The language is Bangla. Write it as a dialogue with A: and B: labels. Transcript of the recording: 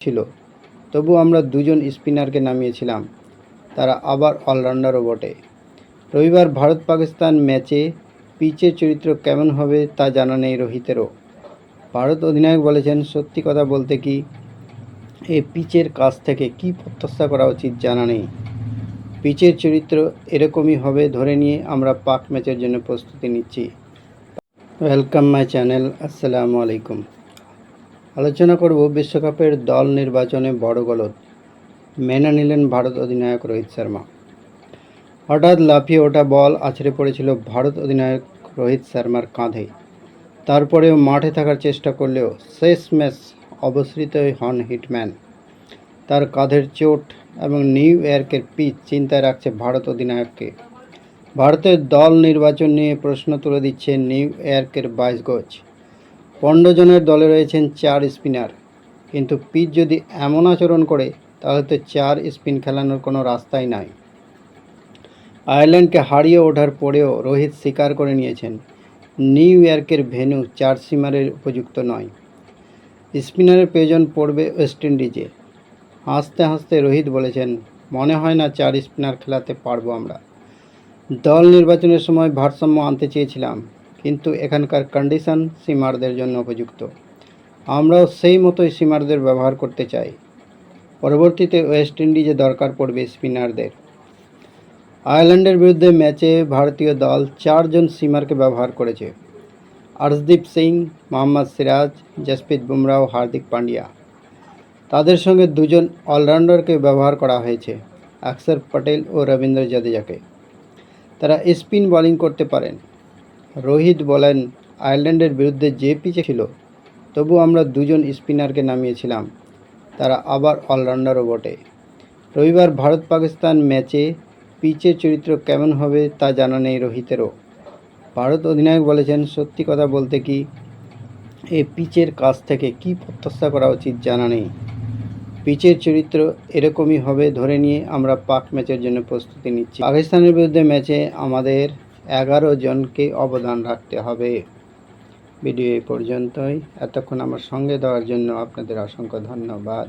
A: ছিল, তবু আমরা দুজন স্পিনারকে নামিয়েছিলাম, তারা আবার অলরাউন্ডারও বটে। রবিবার ভারত পাকিস্তান ম্যাচে পিচের চরিত্র কেমন হবে তা জানা নেই রোহিতেরও। ভারত অধিনায়ক বলেছেন, সত্যি কথা বলতে কি এই পিচের কাছ থেকে কী প্রত্যাশা করা উচিত জানা নেই। পিচের চরিত্র এরকমই হবে ধরে নিয়ে আমরা পাক ম্যাচের জন্য প্রস্তুতি নিচ্ছি। ওয়েলকাম মাই চ্যানেল, আসসালামু আলাইকুম। আলোচনা করব বিশ্বকাপের দল নির্বাচনে বড় গলদ মেনে নিলেন ভারত অধিনায়ক রোহিত শর্মা। হঠাৎ লাফিয়ে ওঠা বল আছড়ে পড়েছিল ভারত অধিনায়ক রোহিত শর্মার কাঁধে। তারপরেও মাঠে থাকার চেষ্টা করলেও শেষ ম্যাচ অবসৃতই হন হিটম্যান। তার কাঁধের চোট এবং নিউ ইয়র্কের পিচ চিন্তায় রাখছে ভারত অধিনায়ককে। ভারতের দল নির্বাচন নিয়ে প্রশ্ন তুলে দিচ্ছে নিউ ইয়র্কের 22 গজ। 15 জনের দলে রয়েছেন 4 স্পিনার, কিন্তু পিচ যদি এমন আচরণ করে তাহলে তো 4 স্পিন খেলানোর কোনো রাস্তাই নাই। আয়ারল্যান্ডকে হারিয়ে ওঠার পরেও রোহিত স্বীকার করে নিয়েছেন নিউ ইয়র্কের ভেন্যু 4 সিমারের উপযুক্ত নয়। স্পিনারের প্রয়োজন পড়বে ওয়েস্ট ইন্ডিজে। হাসতে হাসতে রোহিত বলেছেন, মনে হয় না 4 স্পিনার খেলাতে পারবো আমরা। দল নির্বাচনের সময় ভারসাম্য আনতে চেয়েছিলাম, কিন্তু এখানকার কন্ডিশন সিমারদের জন্য উপযুক্ত। আমরাও সেই মতোই সিমারদের ব্যবহার করতে চাই। পরবর্তীতে ওয়েস্ট ইন্ডিজে দরকার পড়বে স্পিনারদের। আয়ারল্যান্ডের বিরুদ্ধে ম্যাচে ভারতীয় দল 4 জন সিমারকে ব্যবহার করেছে। আর্শদীপ সিং, মোহাম্মদ সিরাজ, জসপ্রীত বুমরাহ ও হার্দিক পান্ডিয়া। তাদের সঙ্গে 2 জন অলরাউন্ডারকে ব্যবহার করা হয়েছে, অক্ষর পটেল ও রবীন্দ্র জাদেজাকে। তারা স্পিন বোলিং করতে পারেন। রোহিত বলেন, আয়ারল্যান্ডের বিরুদ্ধে যে পিচে ছিল, তবু আমরা 2 জন স্পিনারকে নামিয়েছিলাম, তারা আবার অলরাউন্ডারও বটে। রবিবার ভারত পাকিস্তান ম্যাচে পিচের চরিত্র কেমন হবে তা জানা নেই রোহিতেরও। ভারত অধিনায়ক বলেছেন, সত্যি কথা বলতে কি এই পিচের কাছ থেকে কী প্রত্যাশা করা উচিত জানা নেই। পিচের চরিত্র এরকমই হবে ধরে নিয়ে আমরা পাক ম্যাচের জন্য প্রস্তুতি নিচ্ছি। পাকিস্তানের বিরুদ্ধে ম্যাচে আমাদের 11 জনকে অবদান রাখতে হবে। ভিডিও এই পর্যন্তই। এতক্ষণ আমার সঙ্গে দেওয়ার জন্য আপনাদের অসংখ্য ধন্যবাদ।